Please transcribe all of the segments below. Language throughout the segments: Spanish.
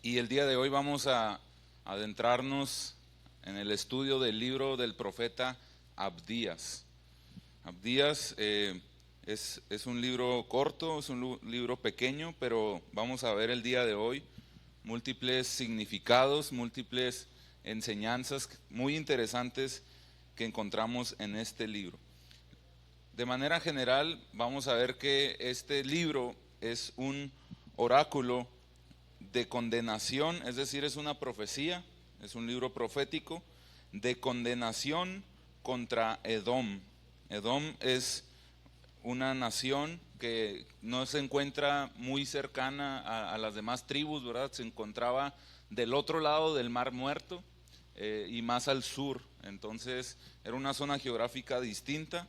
Y el día de hoy vamos a adentrarnos en el estudio del libro del profeta Abdías. Abdías es un libro corto, es un libro pequeño, pero vamos a ver el día de hoy múltiples significados, múltiples enseñanzas muy interesantes que encontramos en este libro. De manera general, vamos a ver que este libro es un oráculo de condenación, es decir, es una profecía, es un libro profético de condenación contra Edom. Edom es una nación que no se encuentra muy cercana a las demás tribus, ¿verdad? Se encontraba del otro lado del Mar Muerto y más al sur, entonces era una zona geográfica distinta.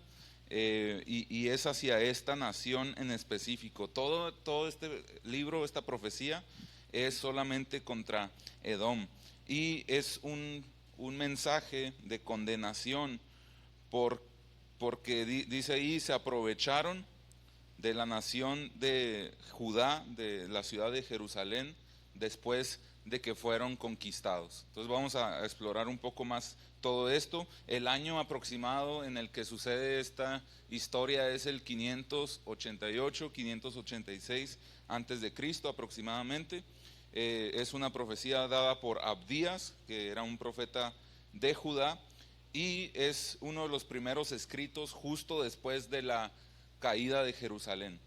Y es hacia esta nación en específico. Todo este libro, esta profecía, es solamente contra Edom. Y es un mensaje de condenación porque dice ahí, se aprovecharon de la nación de Judá, de la ciudad de Jerusalén, después de que fueron conquistados. Entonces vamos a explorar un poco más todo esto. El año aproximado en el que sucede esta historia es el 588, 586 antes de Cristo aproximadamente. Es una profecía dada por Abdías, que era un profeta de Judá, y es uno de los primeros escritos justo después de la caída de Jerusalén,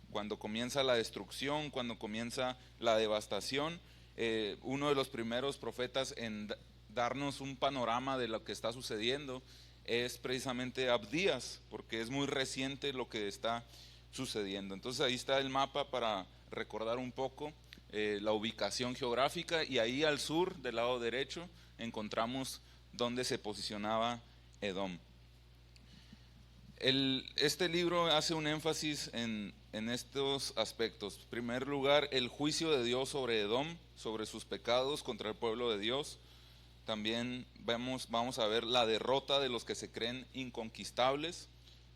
cuando comienza la destrucción, cuando comienza la devastación. Uno de los primeros profetas en darnos un panorama de lo que está sucediendo es precisamente Abdías, porque es muy reciente lo que está sucediendo. Entonces ahí está el mapa para recordar un poco la ubicación geográfica, y ahí al sur, del lado derecho, encontramos donde se posicionaba Edom. Este libro hace un énfasis en estos aspectos. En primer lugar, el juicio de Dios sobre Edom, sobre sus pecados contra el pueblo de Dios. También vamos a ver la derrota de los que se creen inconquistables,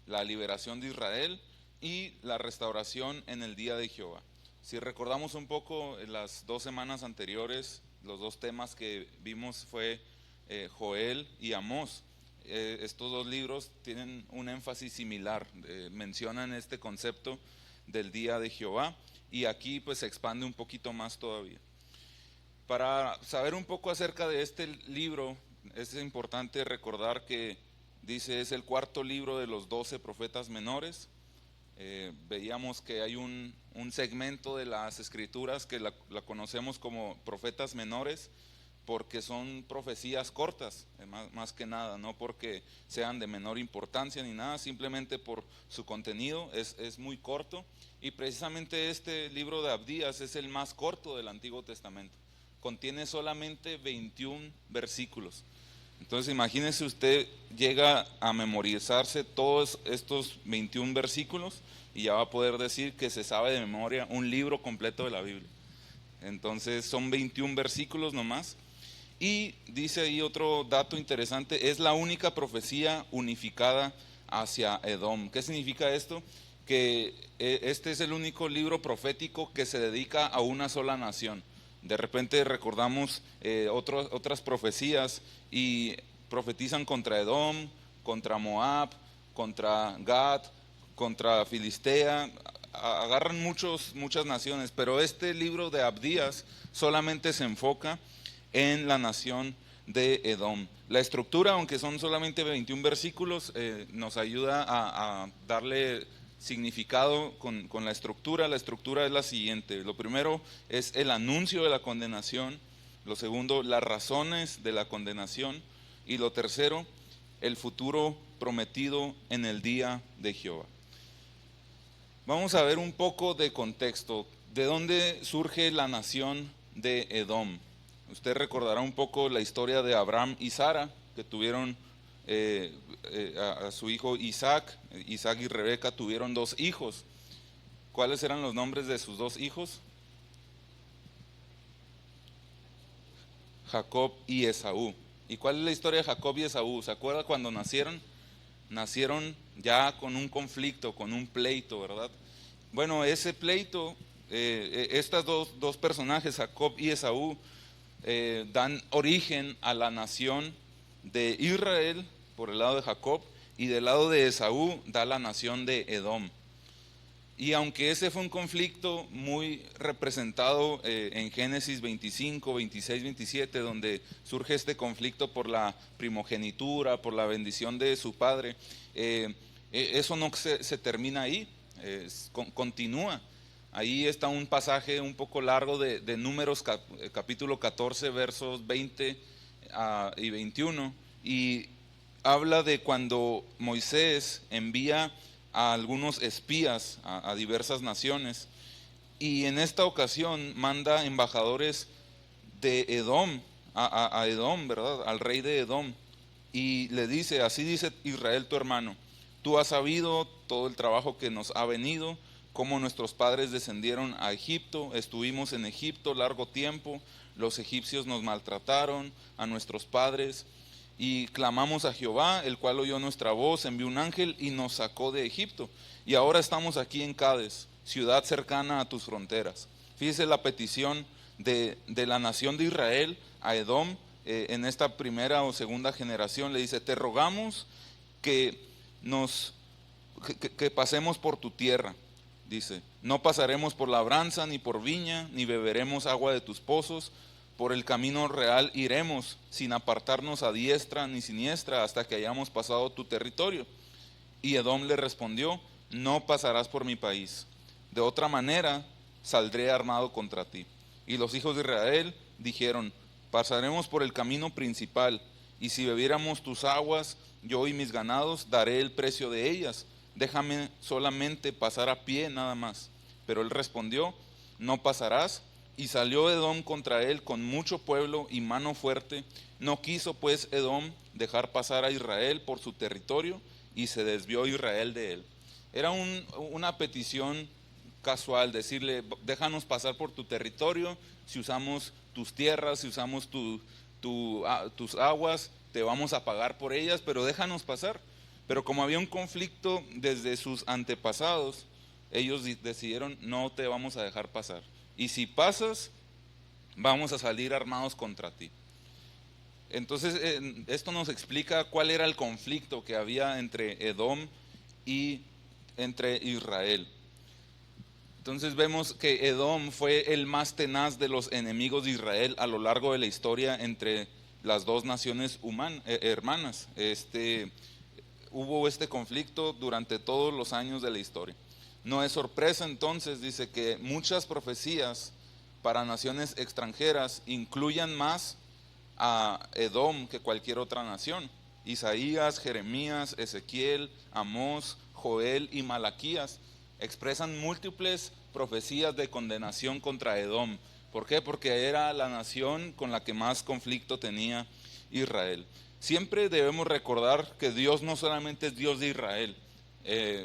la liberación de Israel y la restauración en el día de Jehová. Si recordamos un poco, en las 2 semanas anteriores, los 2 temas que vimos fue Joel y Amós. Estos 2 libros tienen un énfasis similar, mencionan este concepto del día de Jehová, y aquí pues se expande un poquito más todavía. Para saber un poco acerca de este libro, es importante recordar que dice es el 4.º libro de los 12 profetas menores. Veíamos que hay un segmento de las escrituras que la conocemos como profetas menores, porque son profecías cortas, más que nada, no porque sean de menor importancia ni nada, simplemente por su contenido es muy corto, y precisamente este libro de Abdías es el más corto del Antiguo Testamento, contiene solamente 21 versículos. Entonces imagínese, usted llega a memorizarse todos estos 21 versículos y ya va a poder decir que se sabe de memoria un libro completo de la Biblia. Entonces son 21 versículos nomás. Y dice ahí otro dato interesante, es la única profecía unificada hacia Edom. ¿Qué significa esto? Que este es el único libro profético que se dedica a una sola nación. De repente recordamos otras profecías y profetizan contra Edom, contra Moab, contra Gad, contra Filistea, agarran muchas naciones, pero este libro de Abdías solamente se enfoca en la nación de Edom. La estructura, aunque son solamente 21 versículos, nos ayuda a darle significado con la estructura. La estructura es la siguiente: lo primero es el anuncio de la condenación, lo segundo, las razones de la condenación, y lo tercero, el futuro prometido en el día de Jehová. Vamos a ver un poco de contexto, de dónde surge la nación de Edom. Usted recordará un poco la historia de Abraham y Sara, que tuvieron a su hijo Isaac. Isaac y Rebeca tuvieron 2 hijos. ¿Cuáles eran los nombres de sus 2 hijos? Jacob y Esaú. ¿Y cuál es la historia de Jacob y Esaú? ¿Se acuerda cuando nacieron? Nacieron ya con un conflicto, con un pleito, ¿verdad? Bueno, ese pleito Estas dos personajes, Jacob y Esaú, dan origen a la nación de Israel por el lado de Jacob, y del lado de Esaú da la nación de Edom. Y aunque ese fue un conflicto muy representado en Génesis 25, 26, 27, donde surge este conflicto por la primogenitura, por la bendición de su padre, eso no se termina ahí, continúa. Ahí está un pasaje un poco largo de Números capítulo 14, versos 20 y 21, y habla de cuando Moisés envía a algunos espías a diversas naciones, y en esta ocasión manda embajadores de Edom a Edom, ¿verdad? Al rey de Edom, y le dice: así dice Israel tu hermano, tú has sabido todo el trabajo que nos ha venido, cómo nuestros padres descendieron a Egipto, estuvimos en Egipto largo tiempo, los egipcios nos maltrataron a nuestros padres, y clamamos a Jehová, el cual oyó nuestra voz, envió un ángel y nos sacó de Egipto. Y ahora estamos aquí en Cades, ciudad cercana a tus fronteras. Fíjese la petición de la nación de Israel a Edom, en esta primera o segunda generación. Le dice: te rogamos que pasemos por tu tierra. Dice: no pasaremos por labranza ni por viña, ni beberemos agua de tus pozos. Por el camino real iremos, sin apartarnos a diestra ni siniestra, hasta que hayamos pasado tu territorio. Y Edom le respondió: no pasarás por mi país, de otra manera saldré armado contra ti. Y los hijos de Israel dijeron: pasaremos por el camino principal, y si bebiéramos tus aguas, yo y mis ganados, daré el precio de ellas. Déjame solamente pasar a pie nada más. Pero él respondió: no pasarás. Y salió Edom contra él con mucho pueblo y mano fuerte. No quiso pues Edom dejar pasar a Israel por su territorio, y se desvió Israel de él. Era una petición casual, decirle: déjanos pasar por tu territorio, si usamos tus tierras, si usamos tus aguas, te vamos a pagar por ellas, pero déjanos pasar. Pero como había un conflicto desde sus antepasados, ellos decidieron: no te vamos a dejar pasar. Y si pasas, vamos a salir armados contra ti. Entonces, esto nos explica cuál era el conflicto que había entre Edom y entre Israel. Entonces vemos que Edom fue el más tenaz de los enemigos de Israel a lo largo de la historia entre las dos naciones hermanas. Hubo este conflicto durante todos los años de la historia. No es sorpresa entonces, dice, que muchas profecías para naciones extranjeras incluyan más a Edom que cualquier otra nación. Isaías, Jeremías, Ezequiel, Amós, Joel y Malaquías expresan múltiples profecías de condenación contra Edom. ¿Por qué? Porque era la nación con la que más conflicto tenía Israel. Siempre debemos recordar que Dios no solamente es Dios de Israel,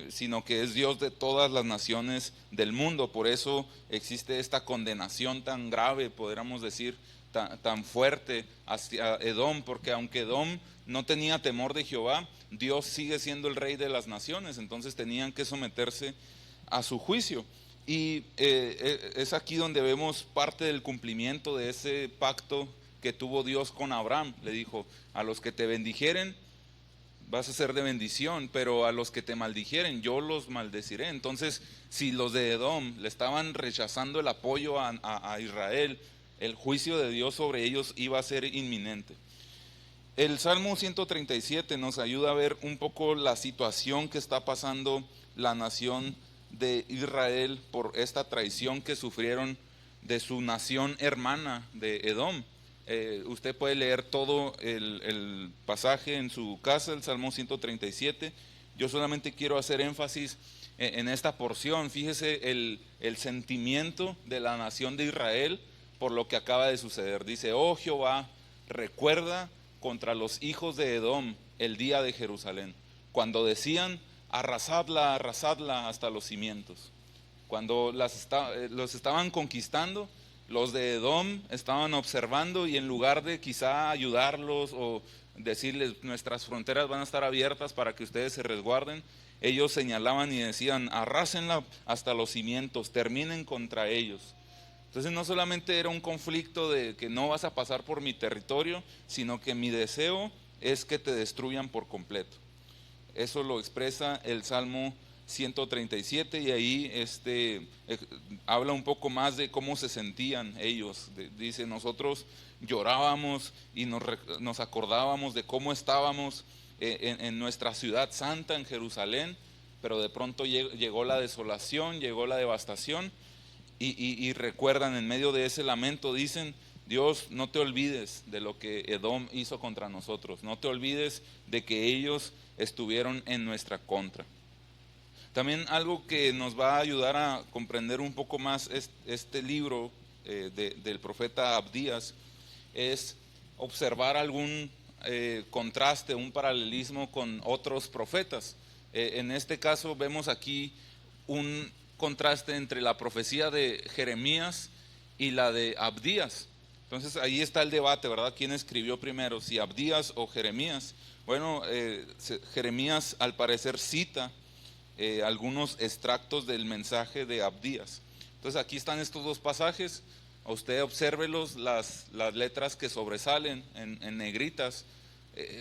sino que es Dios de todas las naciones del mundo. Por eso existe esta condenación tan grave, podríamos decir, tan fuerte hacia Edom, porque aunque Edom no tenía temor de Jehová, Dios sigue siendo el rey de las naciones, entonces tenían que someterse a su juicio. Y es aquí donde vemos parte del cumplimiento de ese pacto que tuvo Dios con Abraham. Le dijo: a los que te bendijeren vas a ser de bendición, pero a los que te maldijeren yo los maldeciré. Entonces, si los de Edom le estaban rechazando el apoyo a Israel, el juicio de Dios sobre ellos iba a ser inminente. El Salmo 137 nos ayuda a ver un poco la situación que está pasando la nación de Israel por esta traición que sufrieron de su nación hermana de Edom. Usted puede leer todo el pasaje en su casa, el Salmo 137. Yo solamente quiero hacer énfasis en esta porción. Fíjese el sentimiento de la nación de Israel por lo que acaba de suceder. Dice: oh Jehová, recuerda contra los hijos de Edom el día de Jerusalén, cuando decían: arrasadla, arrasadla hasta los cimientos. Cuando los estaban conquistando, los de Edom estaban observando, y en lugar de quizá ayudarlos o decirles, nuestras fronteras van a estar abiertas para que ustedes se resguarden, ellos señalaban y decían, arrásenla hasta los cimientos, terminen contra ellos. Entonces no solamente era un conflicto de que no vas a pasar por mi territorio, sino que mi deseo es que te destruyan por completo. Eso lo expresa el Salmo 137 y ahí habla un poco más de cómo se sentían ellos. Dice, nosotros llorábamos y nos acordábamos de cómo estábamos en nuestra ciudad santa, en Jerusalén, pero de pronto llegó la desolación, llegó la devastación y recuerdan en medio de ese lamento, dicen, Dios, no te olvides de lo que Edom hizo contra nosotros, no te olvides de que ellos estuvieron en nuestra contra. También algo que nos va a ayudar a comprender un poco más este libro del profeta Abdías es observar algún contraste, un paralelismo con otros profetas. En este caso vemos aquí un contraste entre la profecía de Jeremías y la de Abdías. Entonces ahí está el debate, ¿verdad? ¿Quién escribió primero, si Abdías o Jeremías? Bueno, Jeremías al parecer cita algunos extractos del mensaje de Abdías. Entonces aquí están estos dos pasajes, usted obsérvelos, las letras que sobresalen en negritas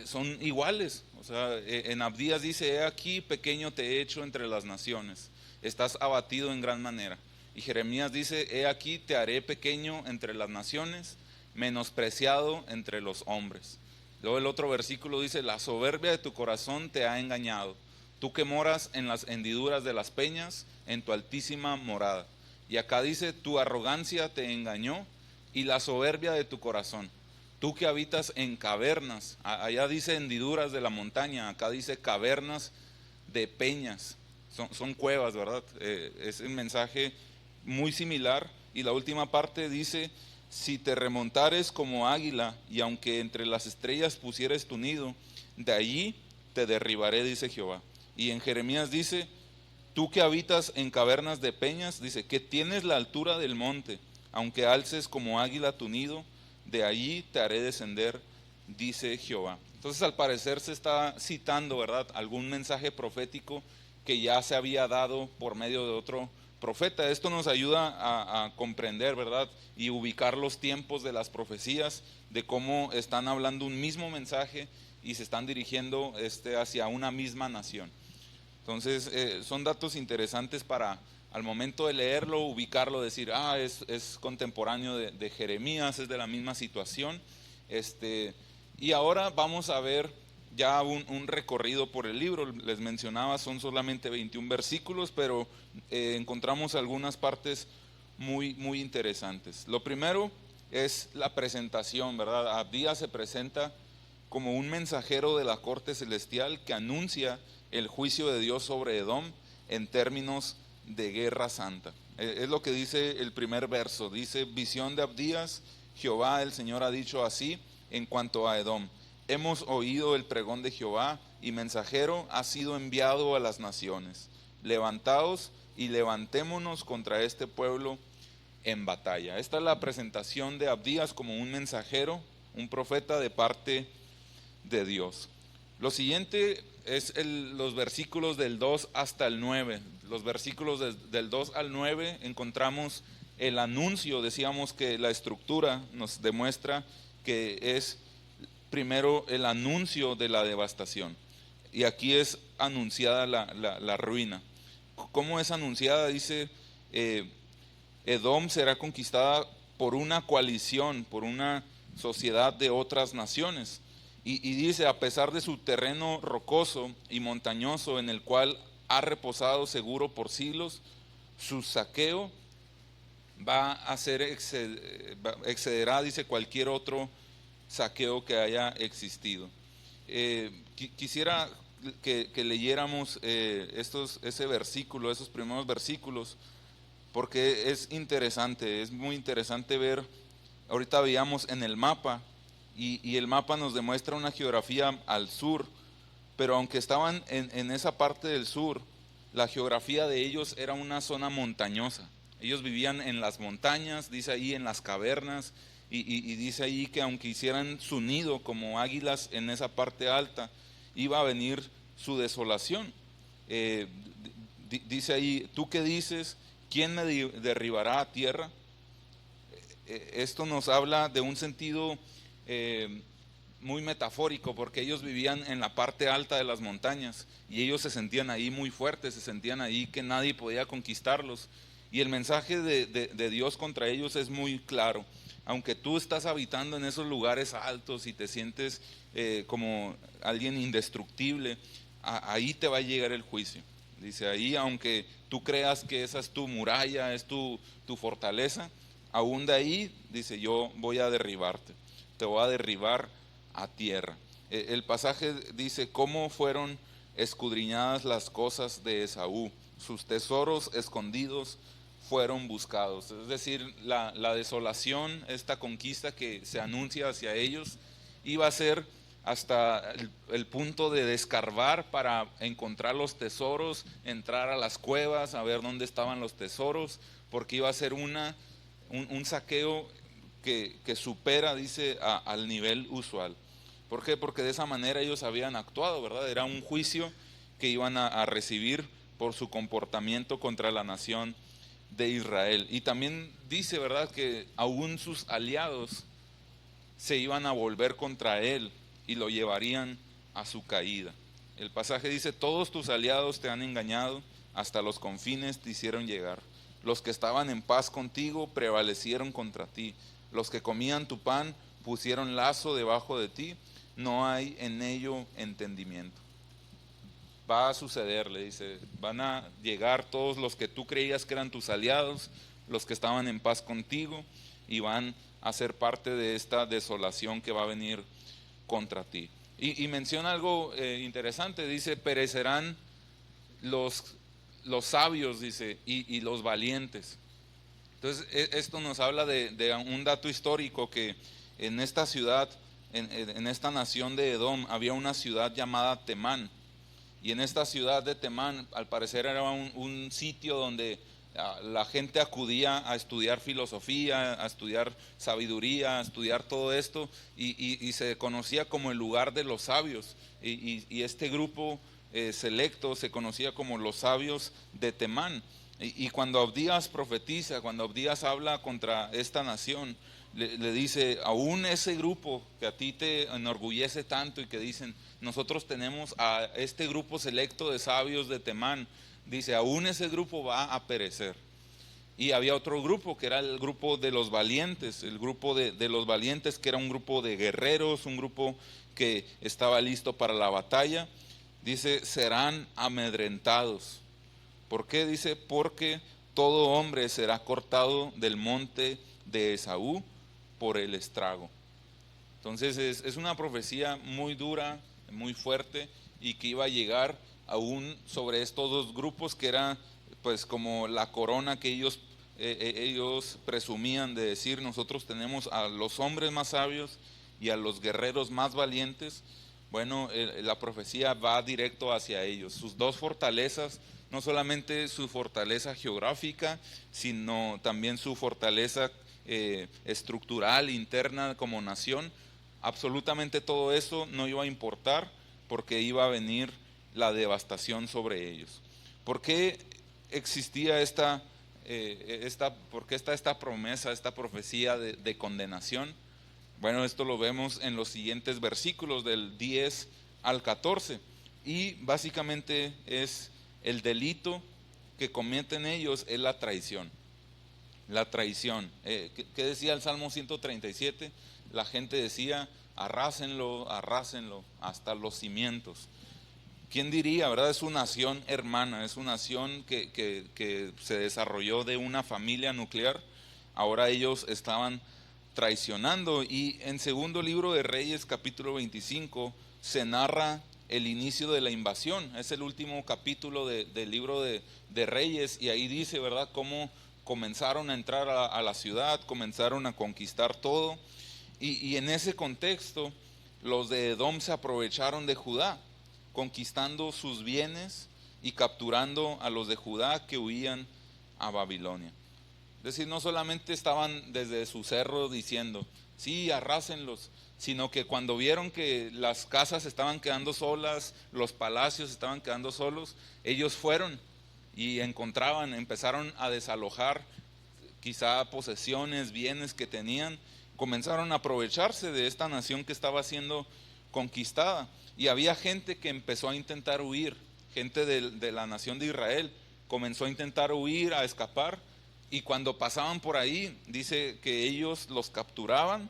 son iguales. O sea, en Abdías dice, he aquí pequeño te he hecho entre las naciones, estás abatido en gran manera. Y Jeremías dice, he aquí te haré pequeño entre las naciones, menospreciado entre los hombres. Luego el otro versículo dice, la soberbia de tu corazón te ha engañado, tú que moras en las hendiduras de las peñas, en tu altísima morada. Y acá dice, tu arrogancia te engañó y la soberbia de tu corazón. Tú que habitas en cavernas, allá dice hendiduras de la montaña, acá dice cavernas de peñas, son cuevas, ¿verdad? Es un mensaje muy similar. Y la última parte dice, si te remontares como águila y aunque entre las estrellas pusieres tu nido, de allí te derribaré, dice Jehová. Y en Jeremías dice, tú que habitas en cavernas de peñas, dice, que tienes la altura del monte, aunque alces como águila tu nido, de allí te haré descender, dice Jehová. Entonces al parecer se está citando, ¿verdad?, algún mensaje profético que ya se había dado por medio de otro profeta. Esto nos ayuda a comprender, ¿verdad?, y ubicar los tiempos de las profecías, de cómo están hablando un mismo mensaje y se están dirigiendo hacia una misma nación. Entonces son datos interesantes para al momento de leerlo, ubicarlo, decir, es contemporáneo de Jeremías, es de la misma situación. Y ahora vamos a ver ya un recorrido por el libro. Les mencionaba, son solamente 21 versículos, pero encontramos algunas partes muy, muy interesantes. Lo primero es la presentación, ¿verdad? Abdías se presenta como un mensajero de la corte celestial que anuncia el juicio de Dios sobre Edom en términos de guerra santa. Es lo que dice el primer verso, dice, visión de Abdías, Jehová el Señor ha dicho así en cuanto a Edom, hemos oído el pregón de Jehová y mensajero ha sido enviado a las naciones, levantaos y levantémonos contra este pueblo en batalla. Esta es la presentación de Abdías como un mensajero, un profeta de parte de Dios. Lo siguiente es los versículos del 2 hasta el 9. Los versículos del 2 al 9 encontramos el anuncio. Decíamos que la estructura nos demuestra que es primero el anuncio de la devastación. Y aquí es anunciada la ruina. ¿Cómo es anunciada? Dice, Edom será conquistada por una coalición, por una sociedad de otras naciones. Y dice, a pesar de su terreno rocoso y montañoso en el cual ha reposado seguro por siglos, su saqueo va a ser excederá, dice, cualquier otro saqueo que haya existido. Quisiera que leyéramos ese versículo, esos primeros versículos, porque es interesante, es muy interesante ver. Ahorita veíamos en el mapa, y el mapa nos demuestra una geografía al sur, pero aunque estaban en esa parte del sur, la geografía de ellos era una zona montañosa. Ellos vivían en las montañas, dice ahí, en las cavernas, y dice ahí que aunque hicieran su nido como águilas en esa parte alta, iba a venir su desolación. Dice ahí, ¿tú qué dices? ¿Quién me derribará a tierra? Esto nos habla de un sentido muy metafórico, porque ellos vivían en la parte alta de las montañas y ellos se sentían ahí muy fuertes, se sentían ahí que nadie podía conquistarlos. Y el mensaje de Dios contra ellos es muy claro. Aunque tú estás habitando en esos lugares altos y te sientes como alguien indestructible, ahí te va a llegar el juicio. Dice ahí, aunque tú creas que esa es tu muralla, es tu fortaleza, aún de ahí, dice, yo voy a derribarte, te voy a derribar a tierra. El pasaje dice, ¿cómo fueron escudriñadas las cosas de Esaú? Sus tesoros escondidos fueron buscados. Es decir, la desolación, esta conquista que se anuncia hacia ellos, iba a ser hasta el punto de descarbar para encontrar los tesoros, entrar a las cuevas, a ver dónde estaban los tesoros, porque iba a ser un saqueo que supera, dice, al nivel usual. ¿Por qué? Porque de esa manera ellos habían actuado, ¿verdad? Era un juicio que iban a recibir por su comportamiento contra la nación de Israel. Y también dice, ¿verdad?, que aún sus aliados se iban a volver contra él y lo llevarían a su caída. El pasaje dice, todos tus aliados te han engañado, hasta los confines te hicieron llegar. Los que estaban en paz contigo prevalecieron contra ti. Los que comían tu pan pusieron lazo debajo de ti. No hay en ello entendimiento. Va a suceder, le dice, van a llegar todos los que tú creías que eran tus aliados, los que estaban en paz contigo, y van a ser parte de esta desolación que va a venir contra ti. Y menciona algo interesante, dice, perecerán los sabios, dice, y los valientes. Entonces, esto nos habla de un dato histórico, que en esta ciudad, en esta nación de Edom, había una ciudad llamada Temán. Y en esta ciudad de Temán, al parecer era un sitio donde la gente acudía a estudiar filosofía, a estudiar sabiduría, a estudiar todo esto, y se conocía como el lugar de los sabios. Y este grupo selecto se conocía como los sabios de Temán. Y cuando Abdías profetiza, cuando Abdías habla contra esta nación, le dice, aún ese grupo que a ti te enorgullece tanto y que dicen, nosotros tenemos a este grupo selecto de sabios de Temán, dice, aún ese grupo va a perecer. Y había otro grupo que era el grupo de los valientes, el grupo de los valientes, que era un grupo de guerreros, un grupo que estaba listo para la batalla. Dice, serán amedrentados. ¿Por qué? Dice, porque todo hombre será cortado del monte de Esaú por el estrago. Entonces es una profecía muy dura, muy fuerte, y que iba a llegar aún sobre estos dos grupos, que era pues como la corona que ellos presumían de decir, nosotros tenemos a los hombres más sabios y a los guerreros más valientes. Bueno, la profecía va directo hacia ellos. Sus dos fortalezas, no solamente su fortaleza geográfica, sino también su fortaleza estructural, interna como nación, absolutamente todo eso no iba a importar, porque iba a venir la devastación sobre ellos. ¿Por qué existía por qué está esta promesa, esta profecía de condenación? Bueno, esto lo vemos en los siguientes versículos del 10 al 14, y básicamente es el delito que cometen ellos, es la traición. La traición. ¿Qué decía el Salmo 137? La gente decía, arrásenlo, arrásenlo hasta los cimientos. ¿Quién diría, verdad? Es su nación hermana, es una nación que se desarrolló de una familia nuclear. Ahora ellos estaban traicionando. Y en segundo libro de Reyes, capítulo 25, se narra el inicio de la invasión. Es el último capítulo del libro de Reyes, y ahí dice, ¿verdad?, cómo comenzaron a entrar a la ciudad, comenzaron a conquistar todo. Y en ese contexto, los de Edom se aprovecharon de Judá, conquistando sus bienes y capturando a los de Judá que huían a Babilonia. Es decir, no solamente estaban desde su cerro diciendo, sí, arrásenlos, sino que cuando vieron que las casas estaban quedando solas, los palacios estaban quedando solos, ellos fueron y empezaron a desalojar quizá posesiones, bienes que tenían, comenzaron a aprovecharse de esta nación que estaba siendo conquistada. Y había gente que empezó a intentar huir, gente de la nación de Israel, comenzó a intentar huir, a escapar, y cuando pasaban por ahí, dice que ellos los capturaban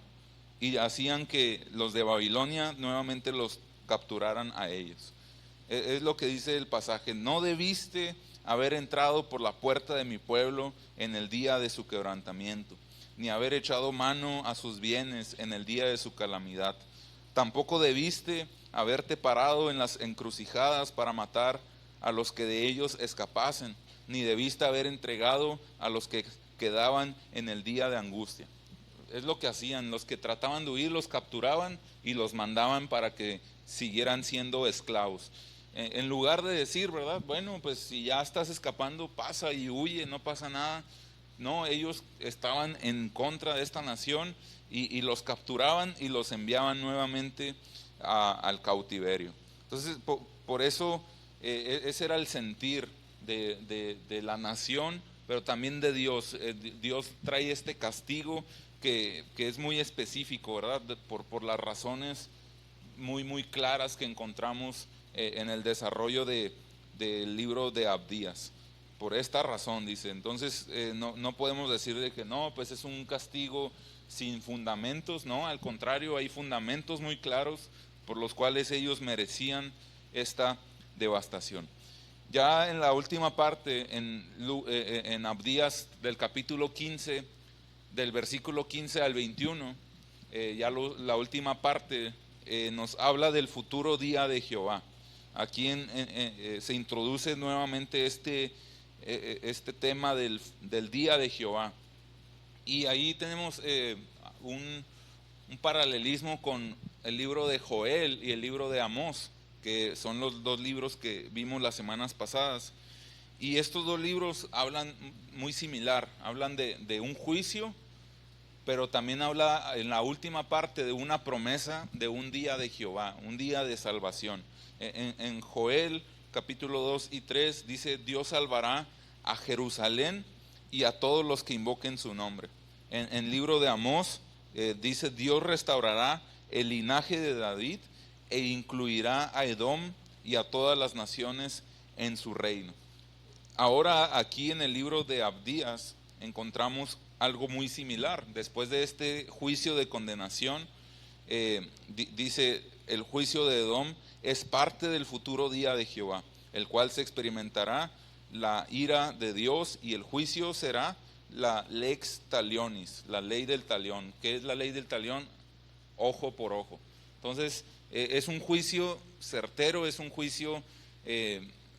y hacían que los de Babilonia nuevamente los capturaran a ellos. Es lo que dice el pasaje: no debiste haber entrado por la puerta de mi pueblo en el día de su quebrantamiento, ni haber echado mano a sus bienes en el día de su calamidad. Tampoco debiste haberte parado en las encrucijadas para matar a los que de ellos escapasen, ni debiste haber entregado a los que quedaban en el día de angustia. Es lo que hacían: los que trataban de huir los capturaban y los mandaban para que siguieran siendo esclavos. En lugar de decir, ¿verdad? Bueno, pues si ya estás escapando, pasa y huye, no pasa nada. No, ellos estaban en contra de esta nación y los capturaban y los enviaban nuevamente al cautiverio. Entonces, por eso ese era el sentir de la nación, pero también de Dios. Dios trae este castigo que es muy específico, ¿verdad? Por las razones muy claras que encontramos en el desarrollo del libro de Abdías. Por esta razón, dice. Entonces no podemos decir de que no, pues es un castigo sin fundamentos. No, al contrario, hay fundamentos muy claros por los cuales ellos merecían esta devastación. Ya en la última parte, en Abdías del capítulo 15, del versículo 15 al 21, la última parte nos habla del futuro día de Jehová. Aquí se introduce nuevamente este tema del día de Jehová. Y ahí tenemos un paralelismo con el libro de Joel y el libro de Amós, que son los dos libros que vimos las semanas pasadas. Y estos dos libros hablan muy similar, hablan de un juicio, pero también habla en la última parte de una promesa de un día de Jehová, un día de salvación. En Joel capítulo 2 y 3 dice: Dios salvará a Jerusalén y a todos los que invoquen su nombre. En el libro de Amós dice: Dios restaurará el linaje de David e incluirá a Edom y a todas las naciones en su reino. Ahora aquí en el libro de Abdías encontramos algo muy similar. Después de este juicio de condenación, dice: el juicio de Edom es parte del futuro día de Jehová, el cual se experimentará la ira de Dios, y el juicio será la lex talionis, la ley del talión. ¿Qué es la ley del talión? Ojo por ojo. Entonces es un juicio certero, es un juicio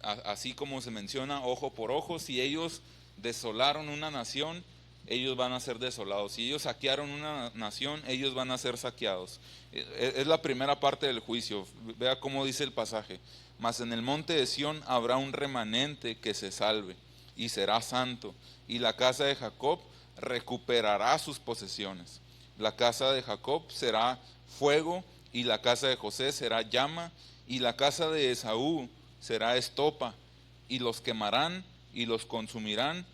así como se menciona, ojo por ojo. Si ellos desolaron una nación, ellos van a ser desolados. Si ellos saquearon una nación, ellos van a ser saqueados. Es la primera parte del juicio. Vea cómo dice el pasaje: mas en el monte de Sión habrá un remanente que se salve y será santo, y la casa de Jacob recuperará sus posesiones. La casa de Jacob será fuego, y la casa de José será llama, y la casa de Esaú será estopa, y los quemarán y los consumirán.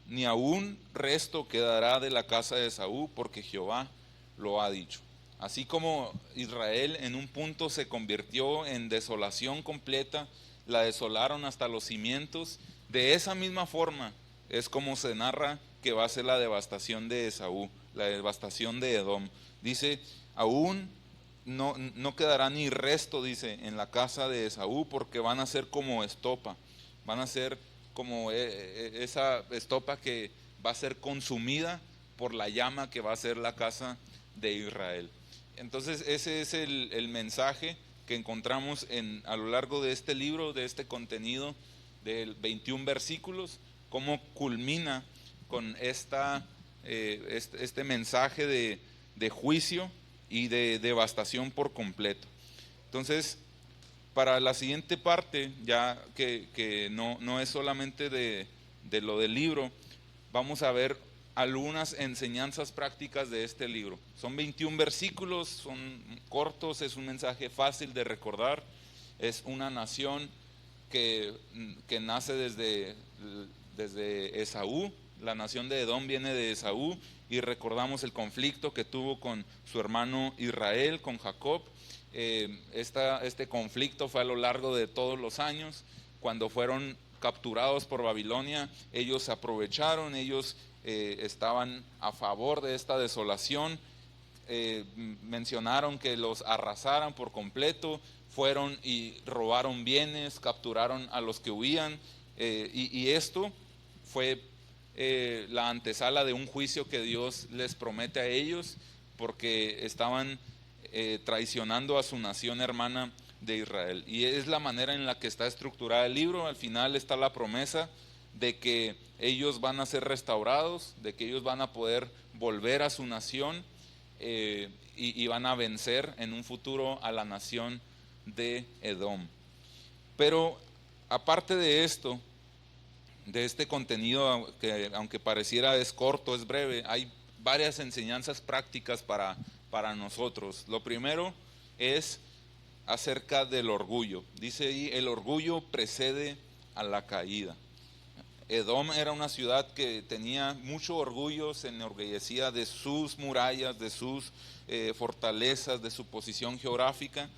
Ni aún resto quedará de la casa de Esaú, porque Jehová lo ha dicho. Así como Israel en un punto se convirtió en desolación completa, la desolaron hasta los cimientos, de esa misma forma es como se narra que va a ser la devastación de Esaú, la devastación de Edom. Dice: aún no quedará ni resto, dice, en la casa de Esaú, porque van a ser como estopa, van a ser como esa estopa que va a ser consumida por la llama que va a ser la casa de Israel. Entonces ese es el mensaje que encontramos a lo largo de este libro, de este contenido de 21 versículos, cómo culmina con este mensaje de juicio y de devastación por completo. Entonces, para la siguiente parte, ya que no es solamente de lo del libro, vamos a ver algunas enseñanzas prácticas de este libro. Son 21 versículos, son cortos, es un mensaje fácil de recordar. Es una nación que nace desde Esaú. La nación de Edom viene de Esaú, y recordamos el conflicto que tuvo con su hermano Israel, con Jacob. Este conflicto fue a lo largo de todos los años. Cuando fueron capturados por Babilonia, ellos se aprovecharon, ellos estaban a favor de esta desolación. Mencionaron que los arrasaran por completo, fueron y robaron bienes, capturaron a los que huían, y esto fue la antesala de un juicio que Dios les promete a ellos, porque estaban traicionando a su nación hermana de Israel. Y es la manera en la que está estructurado el libro. Al final está la promesa de que ellos van a ser restaurados, de que ellos van a poder volver a su nación, y van a vencer en un futuro a la nación de Edom. Pero aparte de esto, de este contenido que aunque pareciera es corto, es breve, hay varias enseñanzas prácticas para nosotros. Lo primero es acerca del orgullo. Dice ahí, el orgullo precede a la caída. Edom era una ciudad que tenía mucho orgullo, se enorgullecía de sus murallas, de sus fortalezas, de su posición geográfica,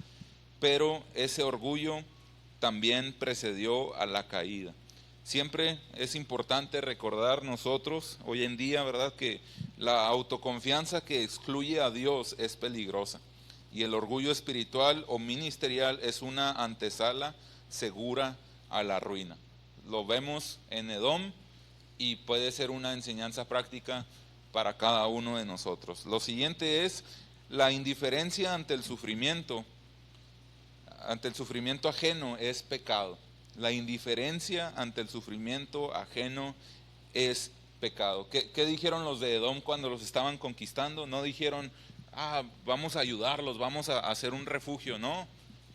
pero ese orgullo también precedió a la caída. Siempre es importante recordar nosotros hoy en día, ¿verdad?, que la autoconfianza que excluye a Dios es peligrosa, y el orgullo espiritual o ministerial es una antesala segura a la ruina. Lo vemos en Edom y puede ser una enseñanza práctica para cada uno de nosotros. Lo siguiente es la indiferencia ante el sufrimiento ajeno es pecado. La indiferencia ante el sufrimiento ajeno es pecado. ¿Qué dijeron los de Edom cuando los estaban conquistando? No dijeron, vamos a ayudarlos, vamos a hacer un refugio. No,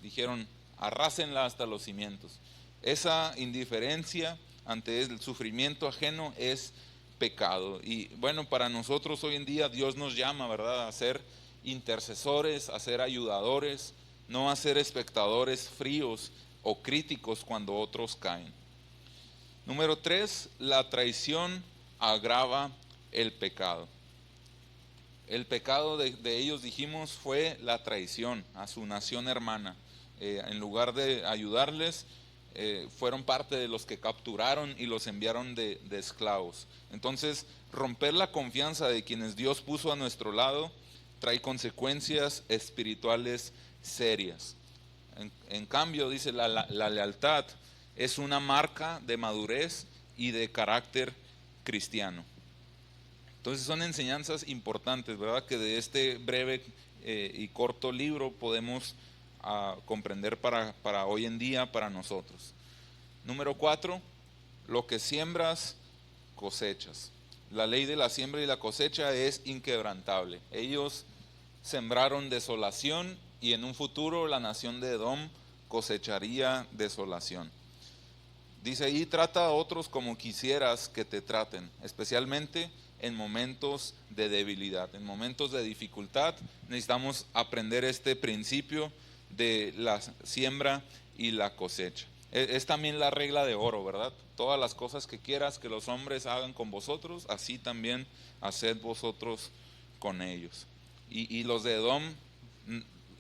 dijeron, arrásenla hasta los cimientos. Esa indiferencia ante el sufrimiento ajeno es pecado. Y bueno, para nosotros hoy en día Dios nos llama, ¿verdad?, a ser intercesores, a ser ayudadores, no a ser espectadores fríos o críticos cuando otros caen. Número 3, la traición agrava el pecado. El pecado de ellos, dijimos, fue la traición a su nación hermana. En lugar de ayudarles, fueron parte de los que capturaron y los enviaron de esclavos. Entonces, romper la confianza de quienes Dios puso a nuestro lado trae consecuencias espirituales serias. En cambio, dice, la lealtad es una marca de madurez y de carácter cristiano. Entonces son enseñanzas importantes, ¿verdad?, que de este breve y corto libro podemos comprender para hoy en día, para nosotros. Número 4, lo que siembras, cosechas. La ley de la siembra y la cosecha es inquebrantable. Ellos sembraron desolación, y en un futuro la nación de Edom cosecharía desolación. Dice ahí, trata a otros como quisieras que te traten, especialmente en momentos de debilidad, en momentos de dificultad. Necesitamos aprender este principio de la siembra y la cosecha. Es también la regla de oro, ¿verdad? Todas las cosas que quieras que los hombres hagan con vosotros, así también haced vosotros con ellos. Y los de Edom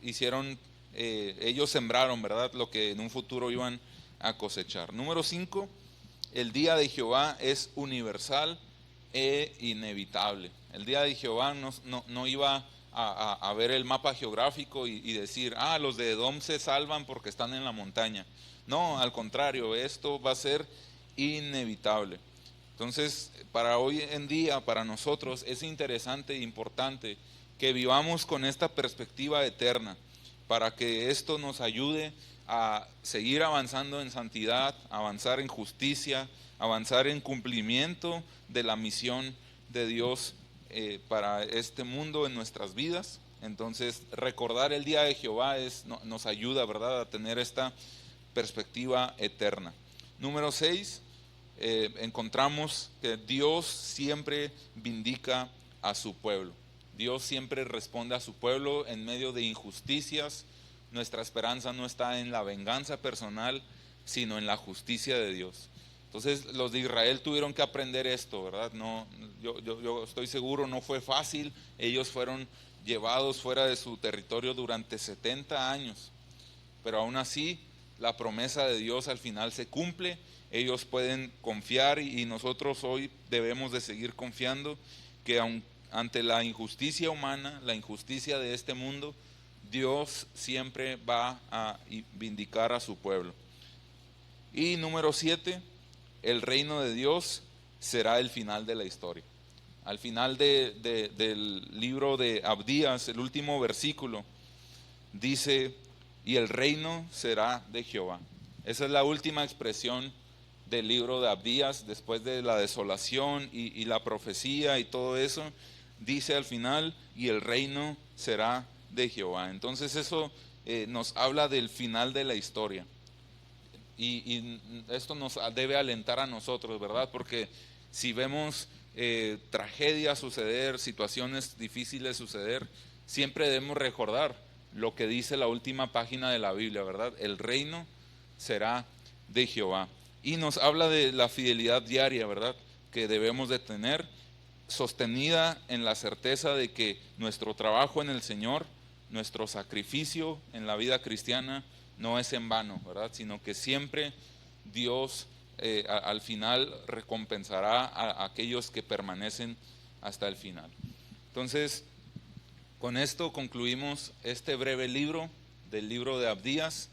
hicieron, ellos sembraron, ¿verdad?, lo que en un futuro iban a cosechar. Número 5, el día de Jehová es universal e inevitable. El día de Jehová no iba a ver el mapa geográfico y decir, los de Edom se salvan porque están en la montaña. No, al contrario, esto va a ser inevitable. Entonces, para hoy en día, para nosotros, es interesante e importante que vivamos con esta perspectiva eterna, para que esto nos ayude a seguir avanzando en santidad, avanzar en justicia, avanzar en cumplimiento de la misión de Dios para este mundo en nuestras vidas. Entonces, recordar el día de Jehová nos ayuda, ¿verdad?, a tener esta perspectiva eterna. Número 6, encontramos que Dios siempre vindica a su pueblo. Dios siempre responde a su pueblo en medio de injusticias. Nuestra esperanza no está en la venganza personal, sino en la justicia de Dios. Entonces los de Israel tuvieron que aprender esto, ¿verdad? No, yo estoy seguro, no fue fácil. Ellos fueron llevados fuera de su territorio durante 70 años. Pero aún así, la promesa de Dios al final se cumple. Ellos pueden confiar y nosotros hoy debemos de seguir confiando que ante la injusticia humana, la injusticia de este mundo, Dios siempre va a vindicar a su pueblo. Y número 7, el reino de Dios será el final de la historia. Al final del libro de Abdías, el último versículo, dice: y el reino será de Jehová. Esa es la última expresión del libro de Abdías, después de la desolación y la profecía y todo eso, dice al final: y el reino será de Jehová. Entonces eso nos habla del final de la historia. Y esto nos debe alentar a nosotros, ¿verdad? Porque si vemos tragedias suceder, situaciones difíciles suceder, siempre debemos recordar lo que dice la última página de la Biblia, ¿verdad? El reino será de Jehová. Y nos habla de la fidelidad diaria, ¿verdad? Que debemos de tener, sostenida en la certeza de que nuestro trabajo en el Señor, nuestro sacrificio en la vida cristiana no es en vano, ¿verdad? Sino que siempre Dios al final recompensará a aquellos que permanecen hasta el final. Entonces, con esto concluimos este breve libro, del libro de Abdías.